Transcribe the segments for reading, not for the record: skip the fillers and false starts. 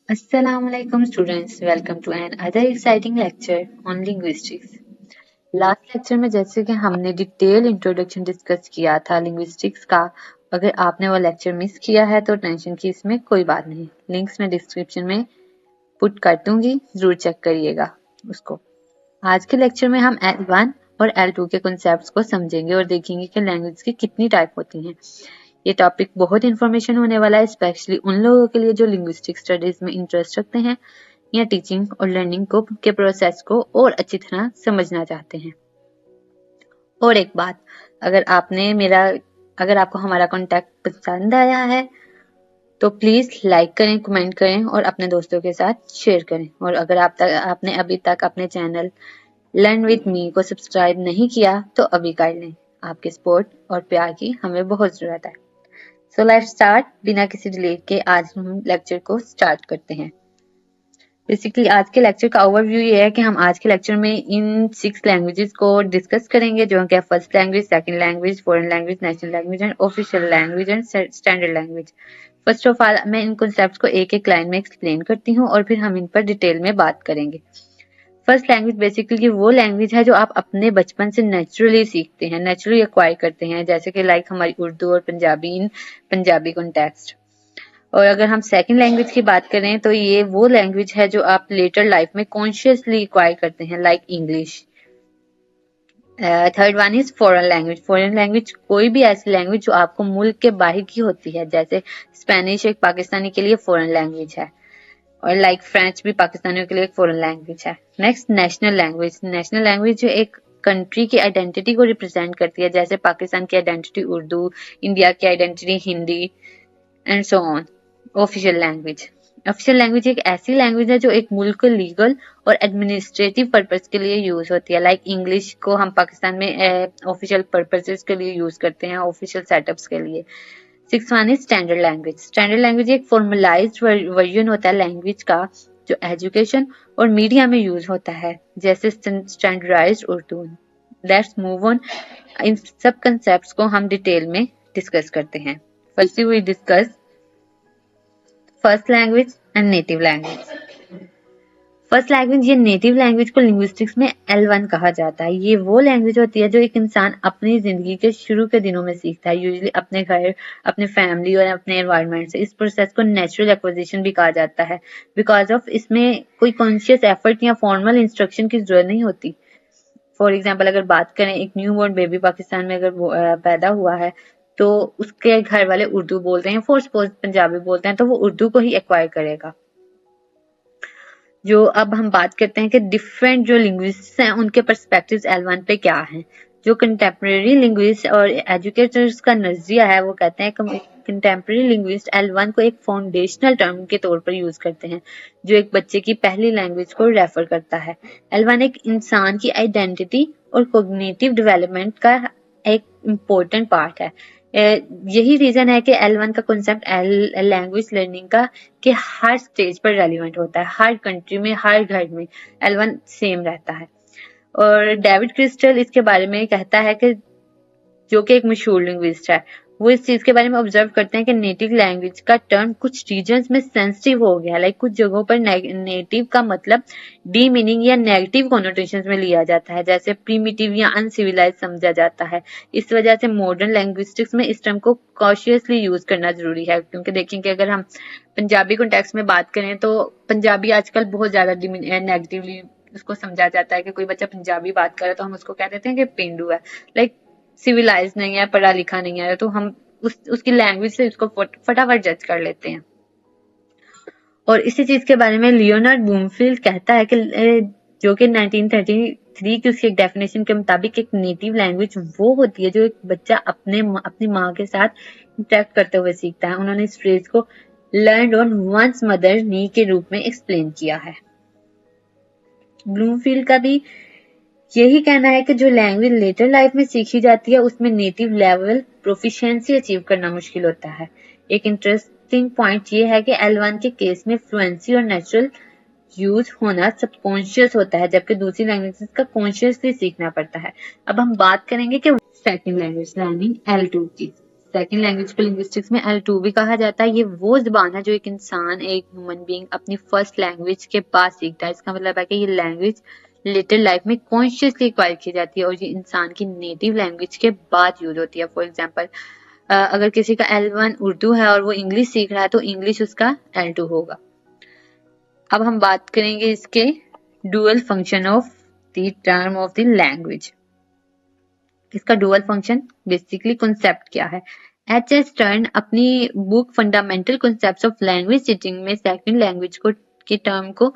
Assalamualaikum students, welcome to another exciting lecture on linguistics. Last lecture में जैसे कि हमने डिटेल इंट्रोडक्शन डिस्कस किया था लिंग्विस्टिक्स का। अगर आपने वो लेक्चर मिस किया है तो टेंशन की इसमें कोई बात नहीं, लिंक्स मैं डिस्क्रिप्शन में पुट कर दूंगी, जरूर चेक करिएगा उसको। आज के लेक्चर में हम L1 और L2 के कॉन्सेप्ट्स को समझेंगे और देखेंगे कि लैंग्वेज की कितनी टाइप होती हैं। ये टॉपिक बहुत इंफॉर्मेशन होने वाला है, स्पेशली उन लोगों के लिए जो लिंग्विस्टिक स्टडीज में इंटरेस्ट रखते हैं या टीचिंग और लर्निंग को के प्रोसेस को और अच्छी तरह समझना चाहते हैं। और एक बात, अगर आपको हमारा कॉन्टेक्ट पसंद आया है तो प्लीज लाइक करें, कमेंट करें और अपने दोस्तों के साथ शेयर करें। और अगर आपने अभी तक अपने चैनल लर्न विद मी को सब्सक्राइब नहीं किया तो अभी कर लें। आपके सपोर्ट और प्यार की हमें बहुत जरूरत है। So let's start. बिना किसी डिले के आज हम लेक्चर को स्टार्ट करते हैं। बेसिकली आज के लेक्चर का ओवरव्यू ये है कि हम आज के लेक्चर में इन 6 लैंग्वेजेस को डिस्कस करेंगे, जो कि first language, second language, foreign language, national language and official language and standard language. First of all मैं इन कॉन्सेप्ट्स को एक एक लाइन में एक्सप्लेन करती हूँ और फिर हम इन पर डिटेल में बात करेंगे। फर्स्ट लैंग्वेज बेसिकली वो लैंग्वेज है जो आप अपने बचपन से नेचुरली सीखते हैं, नेचुरली एक्वायर करते हैं, जैसे कि लाइक हमारी उर्दू और पंजाबी इन पंजाबी कॉन्टेक्स्ट। और अगर हम सेकंड लैंग्वेज की बात करें तो ये वो लैंग्वेज है जो आप लेटर लाइफ में कॉन्शियसली एक्वायर करते हैं, like English. Third one is foreign language. Foreign language कोई भी ऐसी लैंग्वेज जो आपको मुल्क के बाहर की होती है, जैसे स्पेनिश एक पाकिस्तानी के लिए फॉरेन लैंग्वेज है और लाइक फ्रेंच भी पाकिस्तानियों के लिए एक फॉरेन लैंग्वेज है। Next national language. National language जो एक कंट्री की आइडेंटिटी को रिप्रेजेंट करती है, जैसे पाकिस्तान की आइडेंटिटी उर्दू, इंडिया की identity Hindi and so on. Official language. Official language एक ऐसी लैंग्वेज है जो एक मुल्क को लीगल और एडमिनिस्ट्रेटिव पर्पस के लिए यूज होती है, लाइक इंग्लिश को हम पाकिस्तान में ऑफिशियल पर्पसेस के लिए यूज करते हैं, ऑफिशियल सेटअप्स के लिए। Six one is standard language. Standard language एक फॉर्मलाइज्ड वर्जन होता है लैंग्वेज का, जो एजुकेशन और मीडिया में यूज होता है, जैसे standardized Urdu. Let's move on. इन सब कंसेप्ट्स को हम डिटेल में डिस्कस करते हैं। Firstly we discuss first language and native language. First language या नेटिव लैंग्वेज को लिंग्विस्टिक्स में L1 कहा जाता है। ये वो लैंग्वेज होती है जो एक इंसान अपनी जिंदगी के शुरू के दिनों में सीखता है, यूजुअली अपने घर, अपने फैमिली और अपने एनवायरनमेंट से। इस प्रोसेस को नेचुरल एक्विजिशन भी कहा जाता है, बिकॉज ऑफ इसमें कोई कॉन्शियस एफर्ट या फॉर्मल इंस्ट्रक्शन की जरूरत नहीं होती। फॉर एग्जाम्पल अगर बात करें, एक न्यू बोर्न बेबी पाकिस्तान में अगर पैदा हुआ है तो उसके घर वाले उर्दू बोलते हैं, फॉर सपोज पंजाबी बोलते हैं, तो वो उर्दू को ही एक्वायर करेगा। जो अब हम बात करते हैं कि डिफरेंट जो लिंग्विस्ट हैं उनके पर्सपेक्टिव L1 पे क्या हैं। जो कंटेम्प्रेरी लिंग्विस्ट और एजुकेटर्स का नजरिया है, वो कहते हैं कि कंटेम्प्रेरी लिंग्विस्ट L1 को एक फाउंडेशनल टर्म के तौर पर यूज करते हैं, जो एक बच्चे की पहली लैंग्वेज को रेफर करता है। L1 एक इंसान की आइडेंटिटी और कोग्निटिव डेवलपमेंट का एक इम्पोर्टेंट पार्ट है। यही रीजन है कि L1 का कॉन्सेप्ट लैंग्वेज लर्निंग का कि हर स्टेज पर रेलिवेंट होता है, हर कंट्री में, हर घर में L1 सेम रहता है। और डेविड क्रिस्टल इसके बारे में कहता है कि जो कि एक मशहूर लिंग्विस्ट है, वो इस चीज के बारे में ऑब्जर्व करते हैं कि नेटिव लैंग्वेज का टर्म कुछ रीजन्स में सेंसिटिव हो गया, लाइक कुछ जगहों पर नेटिव का मतलब डी मीनिंग या नेगेटिव कॉनोटेशंस में लिया जाता है, जैसे प्रीमिटिव या अनसिविलाइज समझा जाता है। इस वजह से मॉडर्न लैंग्विस्टिक्स में इस टर्म को कॉशियसली यूज करना जरूरी है, क्योंकि देखेंगे अगर हम पंजाबी कॉन्टेक्स्ट में बात करें तो पंजाबी आजकल बहुत ज्यादा नेगेटिवली उसको समझा जाता है कि कोई बच्चा पंजाबी बात करे तो हम उसको कह देते हैं कि पेंडू है, लाइक सिविलाइज नहीं है, पढ़ा लिखा नहीं है, तो हम उसकी लैंग्वेज से उसको फटाफट जज कर लेते हैं। और इसी चीज के बारे में लियोनार्ड बूमफील्ड कहता है कि जो कि 1933 की उसकी एक डेफिनेशन के मुताबिक एक नेटिव लैंग्वेज वो होती है जो एक बच्चा अपनी माँ के साथ इंटरेक्ट करते हुए सीखता है। उन्होंने इस फ्रेज को लर्न ऑन वंस मदर नी के रूप में एक्सप्लेन किया है। ब्लूमफील्ड का भी यही कहना है कि जो लैंग्वेज लेटर लाइफ में सीखी जाती है उसमें नेटिव लेवल प्रोफिशिएंसी अचीव करना मुश्किल होता है। एक इंटरेस्टिंग पॉइंट ये है कि L1 के केस में फ्लुएंसी और नेचुरल यूज होना सबकॉन्शियस होता है, जबकि दूसरी लैंग्वेजेस का कॉन्शियसली सीखना पड़ता है। अब हम बात करेंगे कि सेकंड लैंग्वेज लर्निंग L2 की। सेकंड लैंग्वेज को लिंग्विस्टिक्स में L2 भी कहा जाता है। ये वो ज़बान है जो एक इंसान, एक ह्यूमन बीइंग अपनी फर्स्ट लैंग्वेज के बाद सीखता है। इसका मतलब है कि ये लैंग्वेज लेटर लाइफ में कॉन्शियसली एक्वायर की जाती है और ये इंसान की नेटिव लैंग्वेज के बाद यूज होती है। फॉर एग्जांपल, अगर किसी का L1 उर्दू है और वो इंग्लिश सीख रहा है तो इंग्लिश उसका L2 होगा। अब हम बात करेंगे इसके dual function of the term of the language. इसका डुअल फंक्शन बेसिकली कॉन्सेप्ट क्या है? H.S. टर्न अपनी book fundamental concepts of language teaching में सेकंड लैंग्वेज को के टर्म को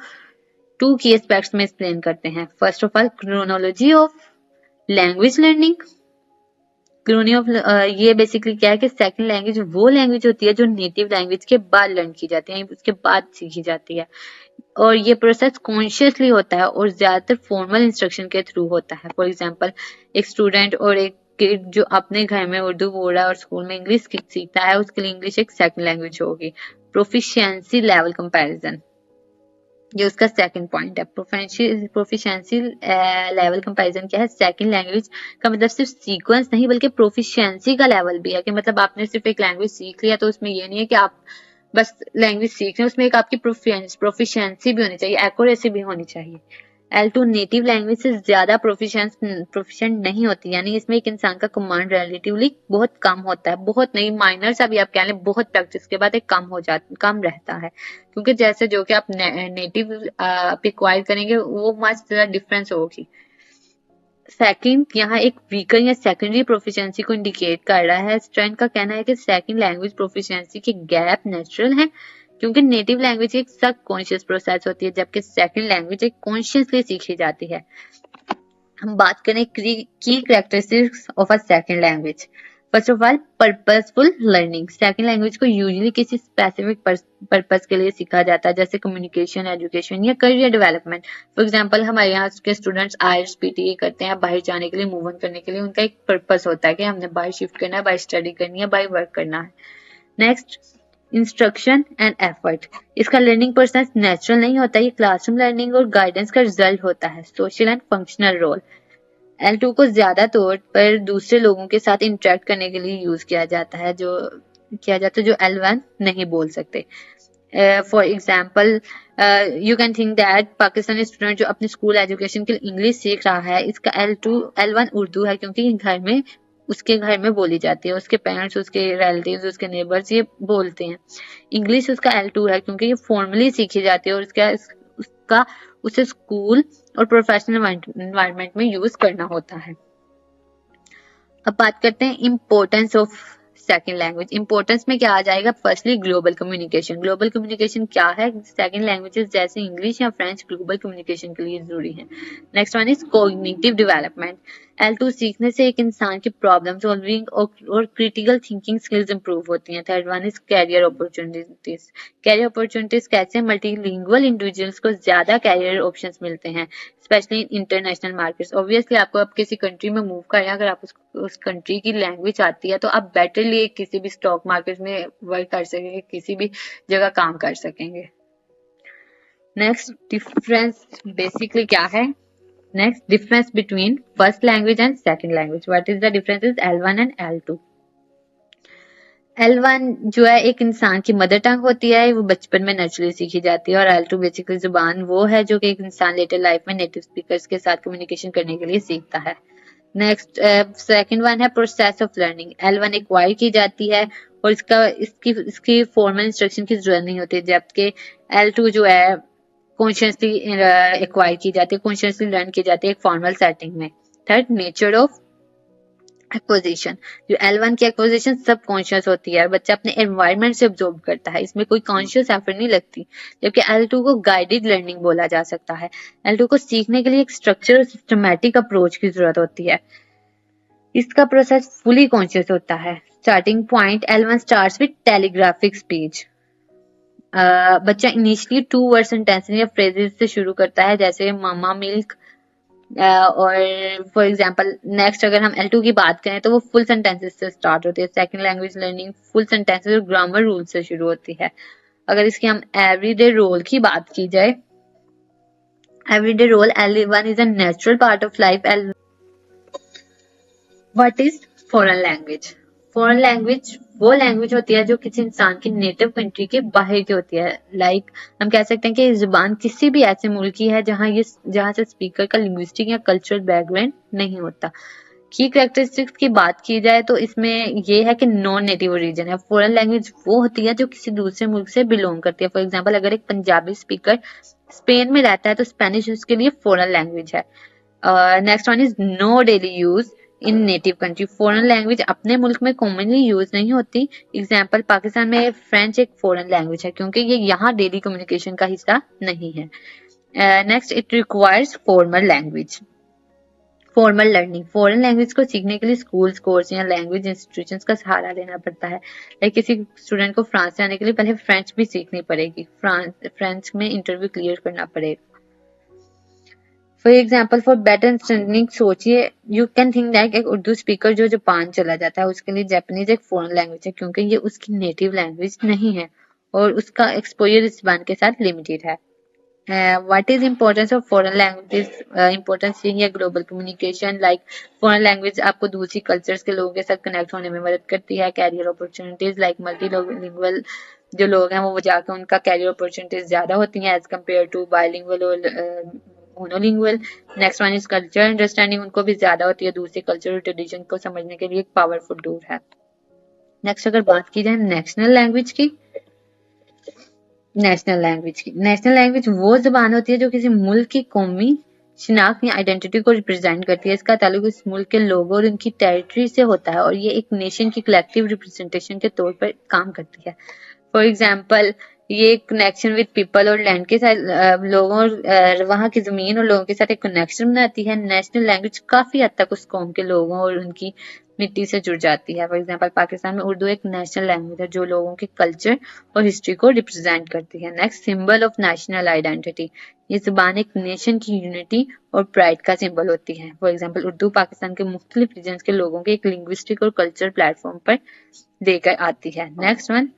टू की एस्पेक्ट्स में एक्सप्लेन करते हैं। First of all, chronology of language learning. Chrono of ये बेसिकली क्या है कि सेकंड लैंग्वेज वो लैंग्वेज होती है जो नेटिव लैंग्वेज के बाद लर्न की जाती है, उसके बाद सीखी जाती है और ये प्रोसेस कॉन्शियसली होता है और ज्यादातर फॉर्मल इंस्ट्रक्शन के थ्रू होता है। फॉर एग्जांपल, एक स्टूडेंट और एक किड जो अपने घर में उर्दू बोल रहा है और स्कूल में इंग्लिश सीखता है, उसके लिए इंग्लिश एक सेकंड लैंग्वेज होगी। प्रोफिशिएंसी लेवल कंपैरिजन, ये उसका सेकंड पॉइंट है। प्रोफिशिएंसी लेवल कंपैरिजन क्या है? सेकंड लैंग्वेज का मतलब सिर्फ सीक्वेंस नहीं बल्कि प्रोफिशिएंसी का लेवल भी है कि मतलब आपने सिर्फ एक लैंग्वेज सीख लिया तो उसमें ये नहीं है कि आप बस लैंग्वेज सीख रहे हैं, उसमें एक आपकी प्रोफिशिएंसी भी होनी चाहिए, एक्यूरेसी भी होनी चाहिए। L2 नेटिव लैंग्वेज से ज्यादा प्रोफिशिएंट नहीं होती, यानी इसमें एक इंसान का कमांड रिलेटिवली बहुत कम होता है, बहुत नहीं, माइनर सा भी आप कह लें, बहुत प्रैक्टिस के बाद एक कम रहता है, क्योंकि जैसे जो कि आप नेटिव आप एक्वायर करेंगे वो मच ज्यादा डिफरेंस होगी। सेकंड, यहाँ एक वीकर या सेकेंडरी प्रोफिशिएंसी को इंडिकेट कर रहा है। स्ट्रेंथ का कहना है कि सेकंड लैंग्वेज प्रोफिशिएंसी के गैप नेचुरल है क्योंकि नेटिव लैंग्वेज एक सब कॉन्शियस प्रोसेस होती है जबकि सेकंड लैंग्वेज एक कॉन्शियसली सीखी जाती है। हम बात करें की characteristics of a second language. First of all, purposeful learning. Second language को यूजुअली किसी स्पेसिफिक पर्पस के लिए सीखा जाता है, जैसे कम्युनिकेशन, एजुकेशन या करियर डेवलपमेंट। फॉर एग्जांपल, हमारे यहाँ के स्टूडेंट्स IELTS PTE करते हैं बाहर जाने के लिए, मूव ऑन करने के लिए। उनका एक पर्पस होता है कि हमने बाहर शिफ्ट करना है, बाहर स्टडी करनी है, बाहर वर्क करना है। Next, instruction and effort. इसका लर्निंग प्रोसेस नेचुरल नहीं होता, ये क्लासरूम लर्निंग और गाइडेंस का रिजल्ट होता है। Social and functional role. L2 को ज्यादा तौर पर दूसरे लोगों के साथ इंटरेक्ट करने के लिए यूज किया जाता है जो L1 नहीं बोल सकते। For example, you can think that Pakistani student जो अपनी स्कूल एजुकेशन के लिए इंग्लिश सीख रहा है, इसका L1 उर्दू है क्योंकि उसके घर में बोली जाती है, उसके पेरेंट्स, उसके रिलेटिव्स, उसके नेबर्स ये बोलते हैं। इंग्लिश उसका L2 है क्योंकि ये फॉर्मली सीखी जाती है और उसका उसे स्कूल और प्रोफेशनल एनवायरनमेंट में यूज करना होता है। अब बात करते हैं importance of second language. Importance में क्या आ जाएगा? Firstly, global communication. Global communication क्या है? सेकंड लैंग्वेजेस जैसे इंग्लिश या फ्रेंच ग्लोबल कम्युनिकेशन के लिए जरूरी है। Next one is cognitive development. L2 सीखने से एक इंसान की प्रॉब्लम सॉल्विंग और क्रिटिकल थिंकिंग स्किल्स इंप्रूव होती हैं। Third one is career opportunities. Career opportunities कैसे? मल्टीलिंगुअल इंडिविजुअल्स को ज्यादा कैरियर ऑप्शंस मिलते हैं, स्पेशली इंटरनेशनल मार्केट्स। ऑब्वियसली आपको अब किसी कंट्री में मूव करें, अगर आप उस कंट्री की लैंग्वेज आती है तो आप बेटरली किसी भी स्टॉक मार्केट में वर्क कर सकेंगे, किसी भी जगह काम कर सकेंगे। नेक्स्ट डिफरेंस बेसिकली क्या है? Next difference between first language and second language. What is the difference is L1 and L2। L1 जो है एक इंसान की मदर टंग होती है, वो बचपन में नेचुरली सीखी जाती है और L2 बेसिकली जुबान वो है जो कि एक इंसान लेटर लाइफ में नेटिव स्पीकर्स के साथ कम्युनिकेशन करने के लिए सीखता है। नेक्स्ट सेकंड वन है process of learning. L1 acquire की जाती है और इसकी फॉर्मल इंस्ट्रक्शन की जरूरत नहीं होती, जबकि L2 जो है कॉन्शियसली एक्वायर की जाती है, कॉन्शियसली लर्न की जाती है एक फॉर्मल सेटिंग में। Third, nature of acquisition. जो L1 की एक्विजिशन सब कॉन्शियस होती है, बच्चा अपने एनवायरनमेंट से ऑब्जॉर्व करता है, इसमें कोई कॉन्शियस एफर्ट नहीं लगती, जबकि L2 को गाइडेड लर्निंग बोला जा सकता है। L2 को सीखने के लिए एक स्ट्रक्चर और सिस्टमैटिक अप्रोच की जरूरत होती है, इसका प्रोसेस फुली कॉन्शियस होता है। Starting point, L1 starts with telegraphic speech. बच्चा इनिशियली 2 वर्ड सेंटेंसेस या फ्रेजेस से शुरू करता है, जैसे मामा मिल्क, और फॉर एग्जांपल नेक्स्ट अगर हम L2 की बात करें तो वो फुल सेंटेंसेस से स्टार्ट होती है। Second language learning full sentences और ग्रामर रूल से शुरू होती है। अगर इसकी हम एवरीडे रोल की बात की जाए, everyday role L1 is a natural part of life. What is foreign language? Foreign language वो लैंग्वेज होती है जो किसी इंसान की नेटिव कंट्री के बाहर की होती है। हम कह सकते हैं कि जुबान किसी भी ऐसे मुल्क की है जहाँ से स्पीकर का लिंग्विस्टिक या कल्चरल बैकग्राउंड नहीं होता। की कैरेक्टरिस्टिक्स की बात की जाए तो इसमें ये है कि नॉन नेटिव ओरिजिन है। फॉरेन लैंग्वेज वो होती है जो किसी दूसरे मुल्क से बिलोंग करती है। फॉर एग्जांपल, अगर एक पंजाबी स्पीकर स्पेन में रहता है तो स्पेनिश उसके लिए फॉरेन लैंग्वेज है। Next one is no daily use in native country. Foreign language अपने मुल्क में कॉमनली यूज नहीं होती। एग्जाम्पल, पाकिस्तान में फ्रेंच एक फॉरेन लैंग्वेज है क्योंकि ये यहाँ डेली कम्युनिकेशन का हिस्सा नहीं है। Next, it requires formal language, formal learning. Foreign language को सीखने के लिए स्कूल्स, कोर्स या लैंग्वेज इंस्टीट्यूशंस का सहारा लेना पड़ता है। लाइक किसी स्टूडेंट को फ्रांस से आने के लिए पहले फ्रेंच भी सीखनी पड़ेगी, फ्रेंच में इंटरव्यू क्लियर करना पड़ेगा। For example, for better understanding सोचिए, यू कैन थिंक दैट एक उर्दू स्पीकर जो जापान चला जाता है उसके लिए जापानीज एक फॉरेन लैंग्वेज है क्योंकि ये उसकी नेटिव लैंग्वेज नहीं है और उसका एक्सपोजर इस जबान के साथ लिमिटेड है। What is importance of foreign languages? Importance यही है global communication. Like foreign language आपको दूसरी कल्चर्स के लोगों के साथ कनेक्ट होने में मदद करती है। कैरियर अपॉर्चुनिटीज, लाइक मल्टीलिंगुअल जो लोग हैं वो जाकर उनका कैरियर अपॉर्चुनिटीज ज्यादा होती हैं एज कम्पेयर टू बाइलिंगुअल और monolingual. Next one is culture understanding, उनको भी ज्यादा होती है, दूसरे कल्चर और ट्रेडिशन को समझने के लिए एक पावरफुल टूल है। नेक्स्ट, अगर बात की जाए नेशनल लैंग्वेज की, नेशनल लैंग्वेज वो जबान होती है जो किसी मुल्क की कौमी शिनाख्त या आइडेंटिटी को रिप्रेजेंट करती है। इसका ताल्लुक इस मुल्क के लोगों और उनकी टेरिटरी से होता है और ये एक नेशन की कलेक्टिव रिप्रेजेंटेशन के तौर पर काम करती है। फॉर एग्जाम्पल, ये कनेक्शन विद पीपल और लैंड के साथ लोगों और वहाँ की जमीन और लोगों के साथ एक कनेक्शन बनाती है। नेशनल लैंग्वेज काफी हद तक उस कौम के लोगों और उनकी मिट्टी से जुड़ जाती है। फॉर एग्जाम्पल, पाकिस्तान में उर्दू एक नेशनल लैंग्वेज है जो लोगों के कल्चर और हिस्ट्री को रिप्रेजेंट करती है। Next, symbol of national identity, ये जुबान एक नेशन की यूनिटी और प्राइड का सिंबल होती है। फॉर एग्जाम्पल, उर्दू पाकिस्तान के मुख्तलिफ रीजन के लोगों के एक लिंग्विस्टिक और कल्चर प्लेटफॉर्म पर देकर आती है। Next one,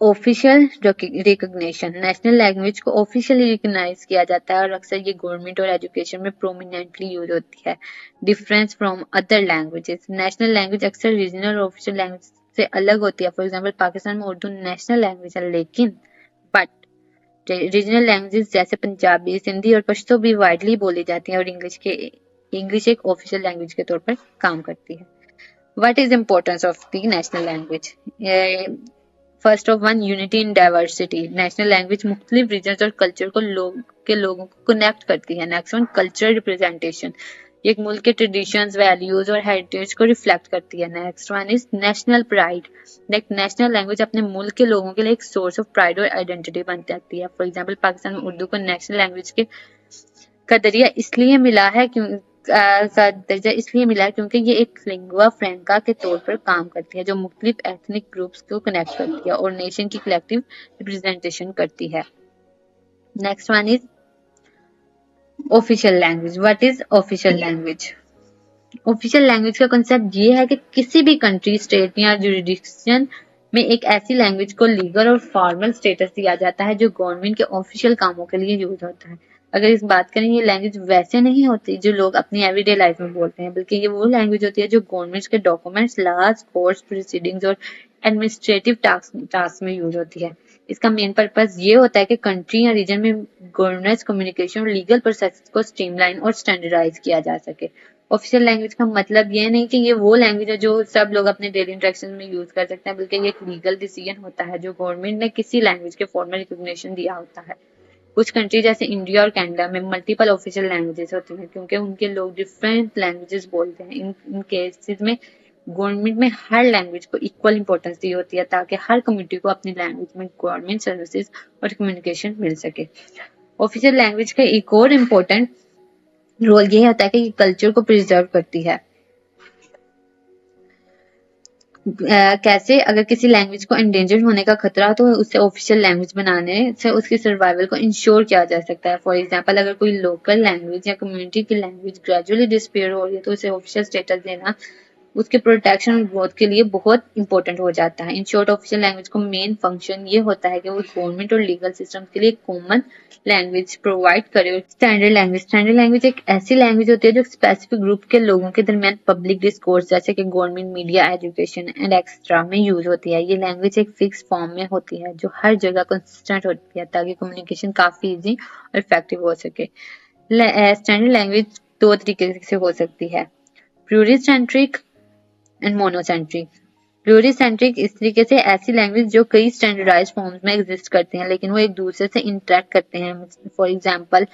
official recognition. National language को ऑफिशियली रिकग्नाइज किया जाता है और अक्सर ये गवर्नमेंट और एजुकेशन में प्रोमिनेंटली यूज होती है। Difference from other languages, national language अक्सर रीजनल और ऑफिशियल लैंग्वेज से अलग होती है। फॉर एग्जाम्पल, पाकिस्तान में उर्दू नेशनल लैंग्वेज है लेकिन बट रीजनल लैंग्वेजेस जैसे पंजाबी, सिंधी और पश्तो भी वाइडली बोली जाती हैं और इंग्लिश एक ऑफिशियल लैंग्वेज के तौर पर काम करती है। What is importance of the national language? First of one, unity in diversity. National language मुख्तलिफ रीजन और कल्चर को लोगों को कनेक्ट करती है। नेक्स्ट वन, कल्चरल रिप्रेजेंटेशन, एक मुल्क के ट्रेडिशंस, वैल्यूज और हेरिटेज को रिफ्लेक्ट करती है। Next one is national pride, like national language अपने मुल्क के लोगों के लिए एक सोर्स ऑफ प्राइड और आइडेंटिटी बन जाती है। फॉर एग्जाम्पल, पाकिस्तान में उर्दू को नेशनल लैंग्वेज के का दर्जा इसलिए मिला है क्योंकि ये एक लिंगुआ फ्रैंका के तौर पर काम करती है जो मुख्तलिफ एथनिक ग्रुप्स को कनेक्ट करती है और नेशन की कलेक्टिव रिप्रेजेंटेशन करती है। Next one is official language. What is official language? Official language का कंसेप्ट ये है कि किसी भी कंट्री, स्टेट या जुरिडिक्शन में एक ऐसी लैंग्वेज को लीगल और फॉर्मल स्टेटस दिया जाता है जो गवर्नमेंट के ऑफिशियल कामों के लिए यूज होता है। अगर इस बात करें, ये लैंग्वेज वैसे नहीं होती जो लोग अपनी एवरीडे लाइफ में बोलते हैं, बल्कि ये वो लैंग्वेज होती है जो गवर्नमेंट के डॉक्यूमेंट्स, लॉज, कोर्ट्स, प्रोसीडिंग्स और एडमिनिस्ट्रेटिव टास्क में यूज होती है। इसका मेन पर्पस ये होता है कि कंट्री या रीजन में गवर्नेंस, कम्युनिकेशन और लीगल प्रोसेस को स्ट्रीमलाइन और स्टैंडर्डाइज किया जा सके। ऑफिशियल लैंग्वेज का मतलब ये नहीं कि ये वो लैंग्वेज है जो सब लोग अपने डेली इंटरेक्शन में यूज कर सकते हैं, बल्कि ये एक लीगल डिसीजन होता है जो गवर्नमेंट ने किसी लैंग्वेज के फॉर्मल रिकॉग्निशन दिया होता है। कुछ कंट्री जैसे इंडिया और कनाडा में मल्टीपल ऑफिशियल लैंग्वेजेस होती हैं क्योंकि उनके लोग डिफरेंट लैंग्वेजेस बोलते हैं। इन केसेस में गवर्नमेंट में हर लैंग्वेज को इक्वल इंपॉर्टेंस दी होती है ताकि हर कम्युनिटी को अपनी लैंग्वेज में गवर्नमेंट सर्विसेज और कम्युनिकेशन मिल सके। ऑफिशियल लैंग्वेज का एक और इम्पोर्टेंट रोल ये होता है कि कल्चर को प्रिजर्व करती है। कैसे? अगर किसी लैंग्वेज को एंडेंजर होने का खतरा हो तो उसे ऑफिशियल लैंग्वेज बनाने से उसकी सर्वाइवल को इंश्योर किया जा सकता है। फॉर एग्जांपल, अगर कोई लोकल लैंग्वेज या कम्युनिटी की लैंग्वेज ग्रेजुअली डिसअपीयर हो रही है तो उसे ऑफिशियल स्टेटस देना उसके प्रोटेक्शन और ग्रोथ के लिए बहुत इंपॉर्टेंट हो जाता है। इन शॉर्ट ऑफिशियल लैंग्वेज को मेन फंक्शन ये होता है कि वो गवर्नमेंट और लीगल सिस्टम के लिए कॉमन लैंग्वेज प्रोवाइड करे। स्टैंडर्ड लैंग्वेज एक ऐसी लैंग्वेज होती है जो स्पेसिफिक ग्रुप के लोगों के दरमियान पब्लिक डिस्कोर्स जैसे कि government, media, education and extra में यूज होती है। ये लैंग्वेज एक फिक्स फॉर्म में होती है जो हर जगह कंसिस्टेंट होती है ताकि कम्युनिकेशन काफी इजी और इफेक्टिव हो सके। स्टैंडर्ड लैंग्वेज दो तरीके से हो सकती है, प्लूरिसेंट्रिक एंड मोनोसेंट्रिक। प्लूरिसेंट्रिक इस तरीके से ऐसी लैंग्वेज जो कई स्टैंडर्डाइज फॉर्म्स में एग्जिस्ट करते हैं लेकिन वो एक दूसरे से इंटरेक्ट करते हैं। फॉर एग्जांपल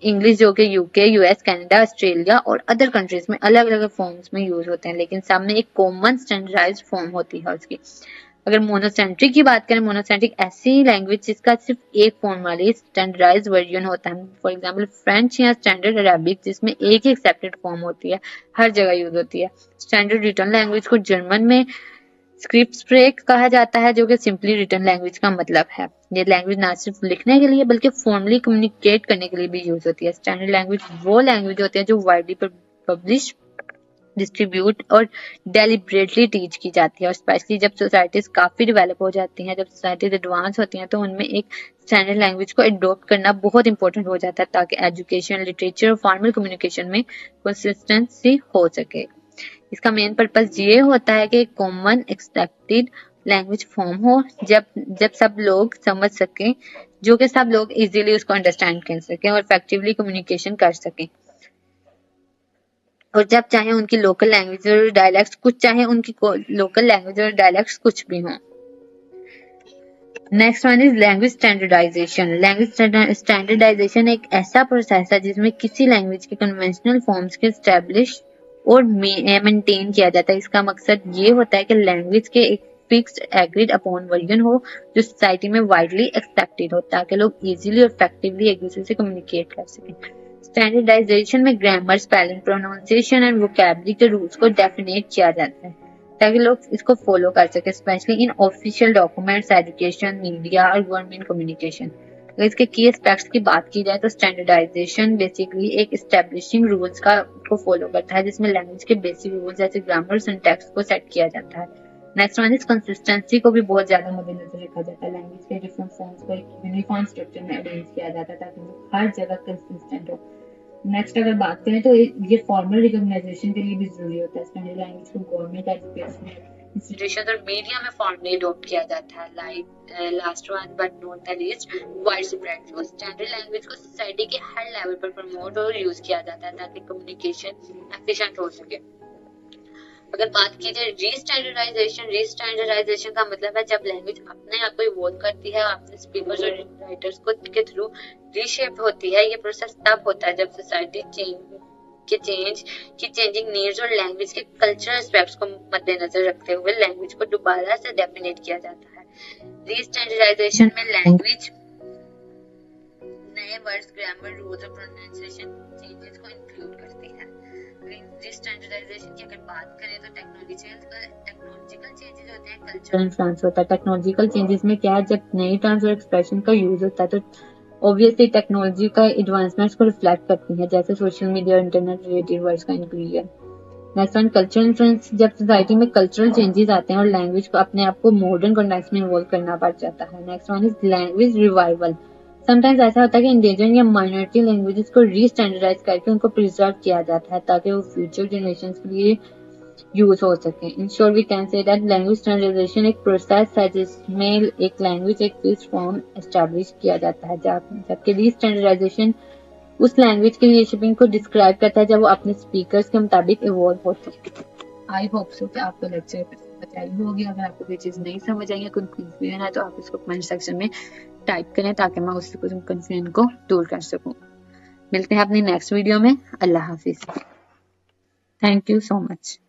इंग्लिश जो कि यूके, यूएस, कनाडा, ऑस्ट्रेलिया और अदर कंट्रीज में अलग अलग फॉर्म्स में यूज होते हैं लेकिन सब में एक कॉमन स्टैंडर्डाइज फॉर्म होती है उसकी। अगर मोनोसेंट्रिक की बात करें, मोनोसेंट्रिक ऐसी लैंग्वेज जिसका सिर्फ एक फॉर्म वाली स्टैंडर्डाइज वर्जन होता है। फॉर एग्जांपल फ्रेंच या स्टैंडर्ड अरेबिक जिसमें एक ही एक्सेप्टेड फॉर्म होती है, हर जगह यूज होती है। स्टैंडर्ड रिटन लैंग्वेज को जर्मन में स्क्रिप्टस्प्रेक कहा जाता है जो कि सिंपली रिटन लैंग्वेज का मतलब है। ये लैंग्वेज ना सिर्फ लिखने के लिए बल्कि फॉर्मली कम्युनिकेट करने के लिए भी यूज होती है। स्टैंडर्ड लैंग्वेज वो लैंग्वेज होती है जो वाइडली पब्लिश, डिस्ट्रीब्यूट और डेलिब्रेटली टीच की जाती है और स्पेशली जब सोसाइटीज काफी डेवलप हो जाती हैं, जब सोसाइटीज एडवांस होती हैं तो उनमें एक स्टैंडर्ड लैंग्वेज को एडॉप्ट करना बहुत इंपॉर्टेंट हो जाता है ताकि एजुकेशन, लिटरेचर और फॉर्मल कम्युनिकेशन में कंसिस्टेंसी हो सके। इसका मेन पर्पस ये होता है कि कॉमन एक्सेप्टेड लैंग्वेज फॉर्म हो जब जब सब लोग समझ सकें, जो कि सब लोग इजीली उसको अंडरस्टैंड कर सकें और इफेक्टिवली कम्युनिकेशन कर सकें। और जब चाहे उनकी लोकल लैंग्वेज और डायलेक्ट्स कुछ भी हों। Next one is language standardization. Language standardization एक ऐसा प्रोसेस है जिसमें किसी लैंग्वेज के कन्वेंशनल फॉर्म्स के एस्टेब्लिश और मेंटेन किया जाता है। इसका मकसद ये होता है कि लैंग्वेज के एक फिक्स्ड एग्रीड अपॉन वर्जन हो जो सोसाइटी में वाइडली एक्सेप्टेड हो ताकि लोग इजीली और इफेक्टिवली एक दूसरे से कम्युनिकेट कर सकें। स्टैंडर्डाइजेशन में grammar, spelling, pronunciation and vocabulary के रूल्स को डेफिनेट किया जाता है ताकि लोग इसको फॉलो कर सके, specially in official documents, education, media और गवर्नमेंट कम्युनिकेशन। अगर इसके की एस्पेक्ट्स की बात की जाए तो स्टैंडर्डाइजेशन बेसिकली एक एस्टेब्लिशिंग रूल्स को फॉलो करता है जिसमें लैंग्वेज के बेसिक रूल्स जैसे ग्रामर, सिंटैक्स को सेट किया जाता है। नेक्स्ट वन इज कंसिस्टेंसी को भी बहुत ज्यादा मद्देनजर रखा जाता है। लैंग्वेज के डिफरेंट फॉर्म्स को एक यूनिफॉर्म स्ट्रक्चर में अरेंज किया जाता है ताकि वो हर जगह कंसिस्टेंट हो। नेक्स्ट अगर बात करें तो ये फॉर्मल रिकॉग्नाइजेशन के लिए भी जरूरी होता है। स्टैंडर्ड लैंग्वेज को गवर्नमेंट, एजुकेशन इंस्टीट्यूशन और मीडिया में फॉर्मली अडॉप्ट किया जाता है। Like last one but not the least, wide spread use. Standard language को सोसाइटी के हर लेवल पर प्रमोट और यूज किया जाता है ताकि कम्युनिकेशन एफिशिएंट हो सके। अगर बात की जाए रीस्टैंडर्डाइजेशन का मतलब है जब लैंग्वेज अपने आप को इवॉल्व करती है, अपने स्पीकर्स और राइटर्स को के थ्रू रीशेप होती है। ये प्रोसेस तब होता है जब सोसाइटी चेंजिंग नीड्स और लैंग्वेज के कल्चरल एस्पेक्ट्स को मद्देनजर रखते हुए लैंग्वेज को दोबारा से डेफिनेट किया जाता है। रीस्टैंडर्डाइजेशन में लैंग्वेज नए वर्ड्स, ग्रामर, रूल्स और प्रोनाउंसिएशन चेंजेस को इंक्लूड करती है। रीस्टैंडर्डाइजेशन की अगर बात करें तो टेक्नोलॉजिकल चेंजेस होते हैं, कल्चरल इन्फ्लुएंस होता है। टेक्नोलॉजिकल चेंजेस में क्या है, जब नए टर्म्स और एक्सप्रेशन का यूज होता है तो ऑब्वियसली टेक्नोलॉजी का एडवांसमेंट्स को रिफ्लेक्ट करती है, जैसे सोशल मीडिया और इंटरनेट रिलेटेड वर्ड्स का inclusion. Next one cultural influence, जब सोसाइटी में कल्चरल चेंजेस आते हैं और लैंग्वेज को अपने आप को मॉडर्न कॉन्टेक्स्ट में इन्वॉल्व करना पड़ जाता है। Next one is language revival. Sometimes ऐसा होता है कि इंडिजिनस या माइनॉरिटी लैंग्वेजेस को रीस्टैंडर्डाइज करके उनको प्रिजर्व किया जाता है ताकि वो फ्यूचर जनरेशन के लिए यूज हो सके। In short we can say that language standardization एक प्रोसेस है जिसमें एक लैंग्वेज एक फिक्स्ड फॉर्म एस्टैब्लिश किया जाता है, जबकि रीस्टैंडर्डाइजेशन उस लैंग्वेज की रीशेपिंग को डिस्क्राइब करता है जब वो अपने स्पीकर्स के मुताबिक इवॉल्व होती है। आई होप सो कि आपको लेक्चर समझ आई होगी। अगर आपको कोई चीज नहीं समझ आई है, कोई कंफ्यूजन है तो आप इसको कमेंट सेक्शन में टाइप करें ताकि मैं उस कंफ्यूजन को दूर कर सकूं। मिलते हैं अपनी नेक्स्ट वीडियो में। अल्लाह हाफिज। Thank you so much.